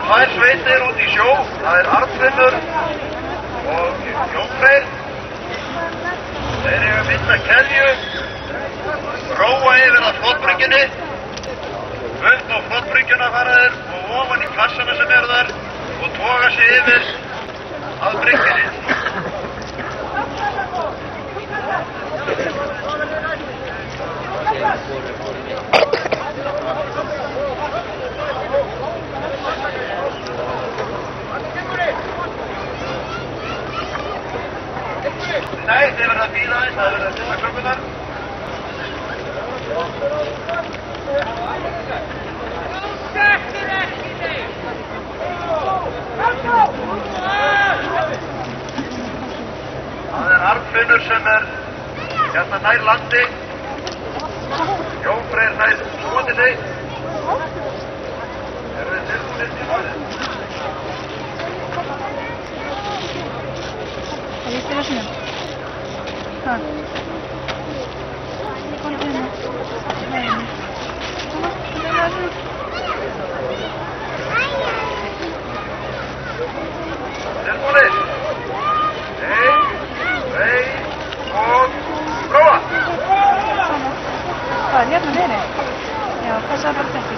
tvær sveitir út í sjó. Það Arnfinnur og Jón Freyr. Þeir eru að mynda keðju, róa yfir að flotbryggjunni, upp á flotbryggjuna fara þeir og ofan í kassana sem eru þar og toga sig yfir að bryggjunni. Nei, þeir verða að bíða eins, það verða að stilla klukkunar. Það Arnfinnur sem hérna nær landi. Jón Freyr nær Skotili. Eru þið tilbúinir til það? ¿Has visto los niños? Ah. Tilbúinir? 1, 2 og prófa! Hvað er hérna niðri? Já, passaði bara þetta.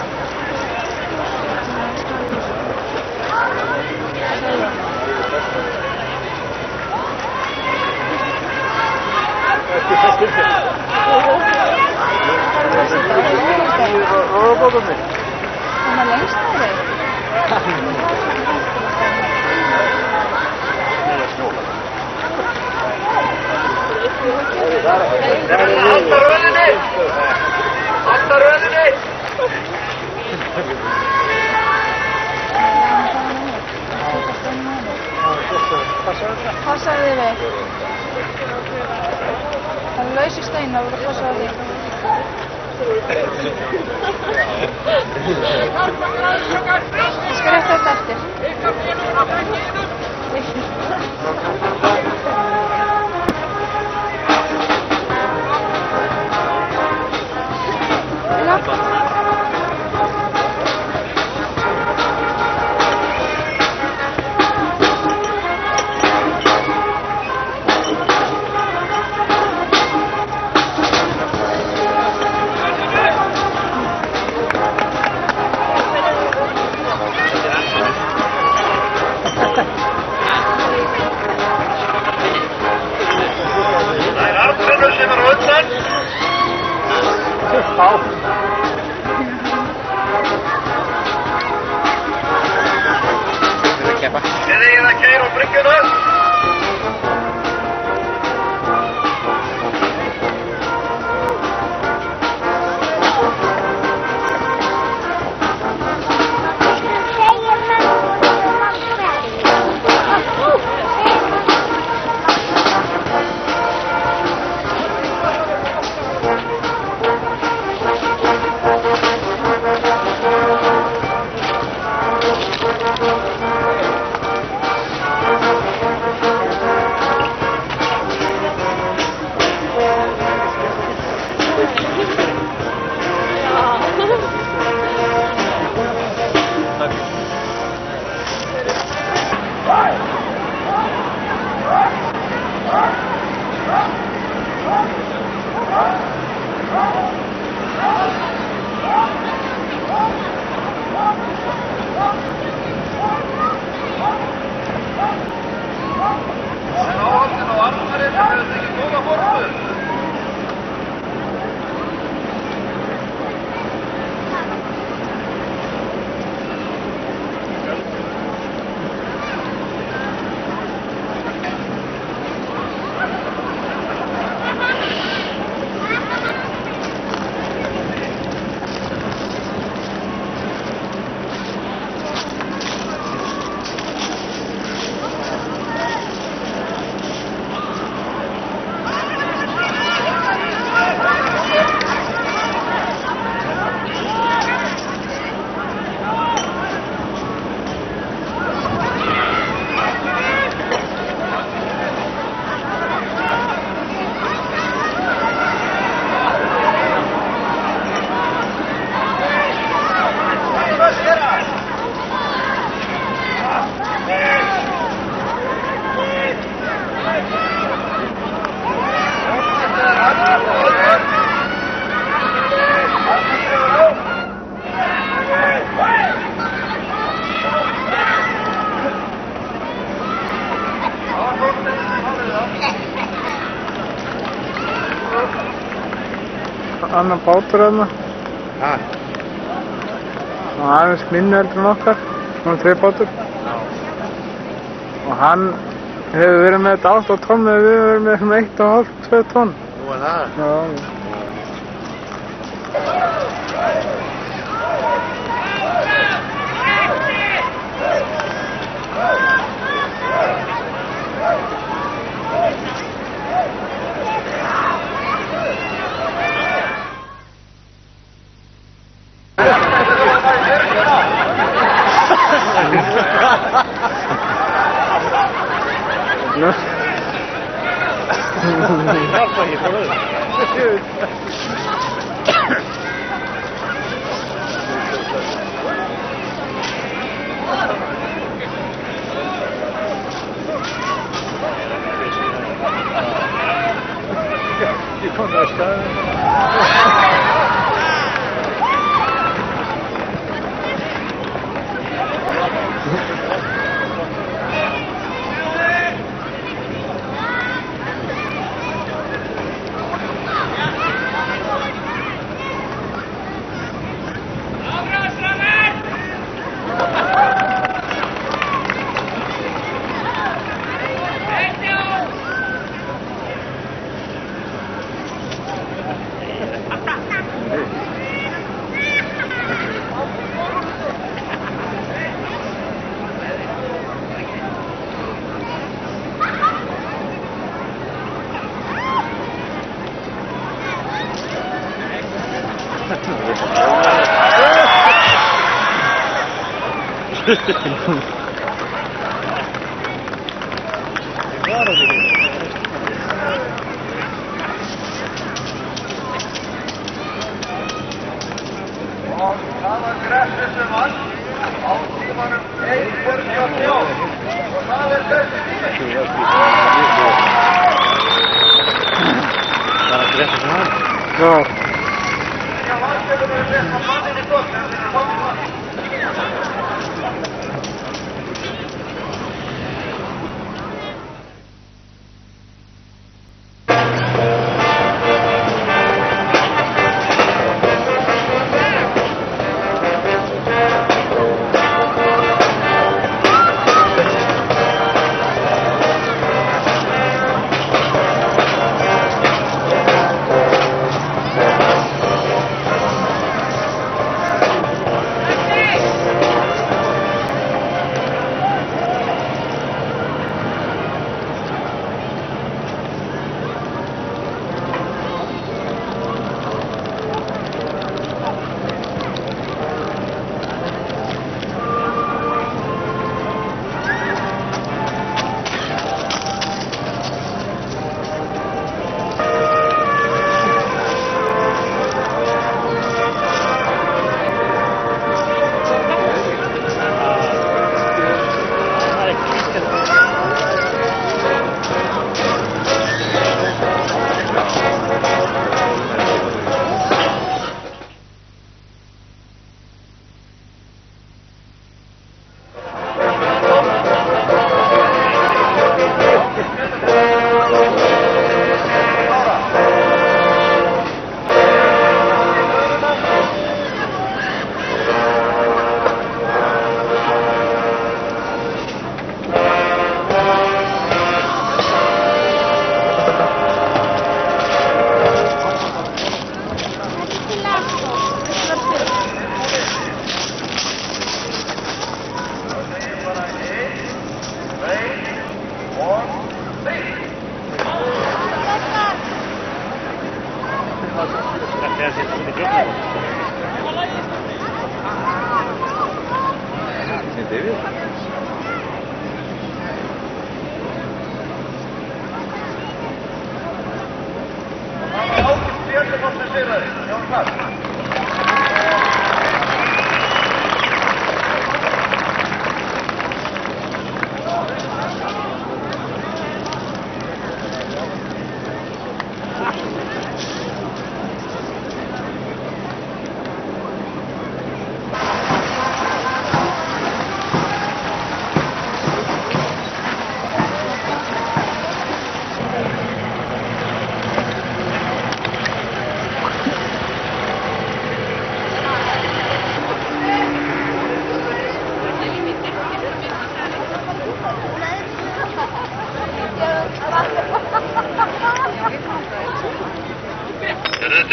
Hann lengst af þig? Halda röðinni! Halda röðinni! Passaði þig við. Það er laus í steina og það passaði þig. Ég skal rétta þetta eftir. Það Arnfinnur sem á undan. Þið eigið að keyra á bryggjuna. annan bátur þarna. Ha? Og aðeins minni heldur en okkar, svona tveibátur. Já. Og hann hefur verið með þetta 8 tonn eða við hefur verið með svona 1,5–2 tonn. Nú það? Já. Ég kom það að staði. Og það var gressið sem vann á tímanum 1:43 og það þessi tími. Það var gressið sem vann? Já. Já, hann hefur verið að manninni gott, en það er komið mann.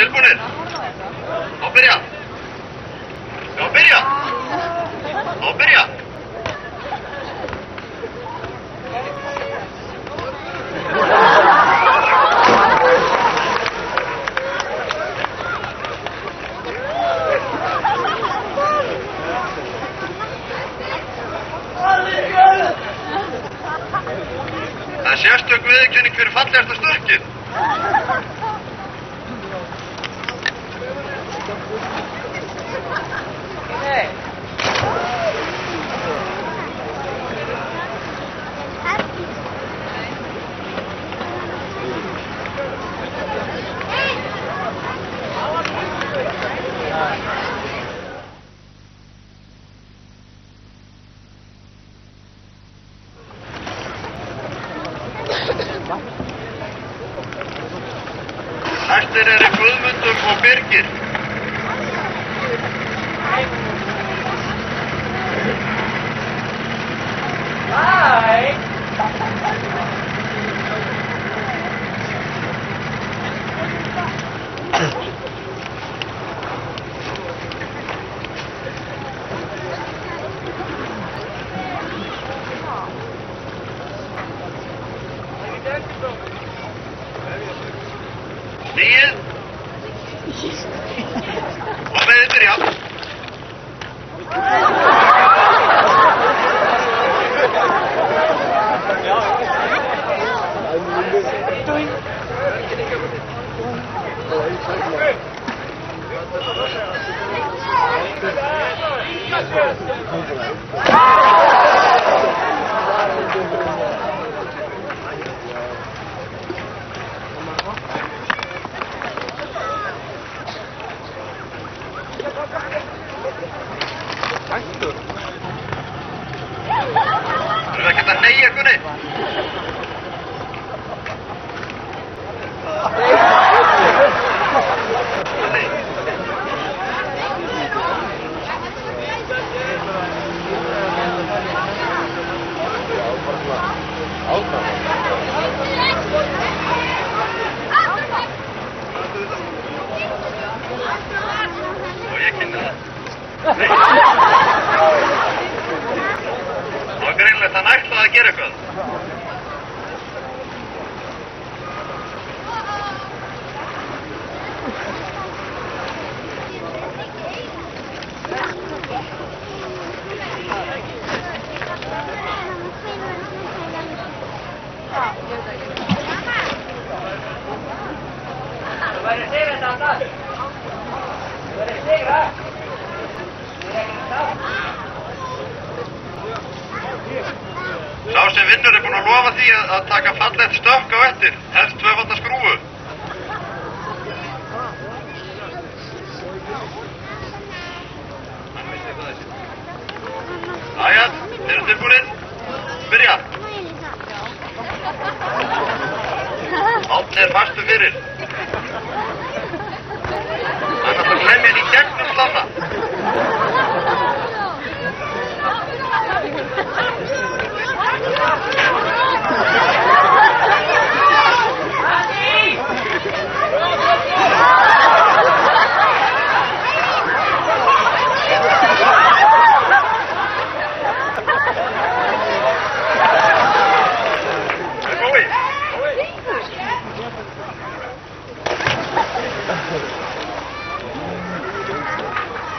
tilbúinir? Á byrja. Já, byrja. Á byrja. Það er sérstök viðurkenning fyrir fallegasta stökkið. Næstir eru Guðmundur og Birgir. Nýið. Og meðið byrja. Erum við ekkert að hneigja Gunni? Og ég kynni það. Það var greinlegt að hann ætlaði að gera eitthvað. Sá sem vinnur búinn að lofa því að taka fallegt stökk á eftir, helst tvöfalda skrúfu. Jæja, eru tilbúinir? Byrja. Átni fastur fyrir. Hann ætlar að lemja hann í gegnum slanna.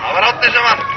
Það var Átni sem vann.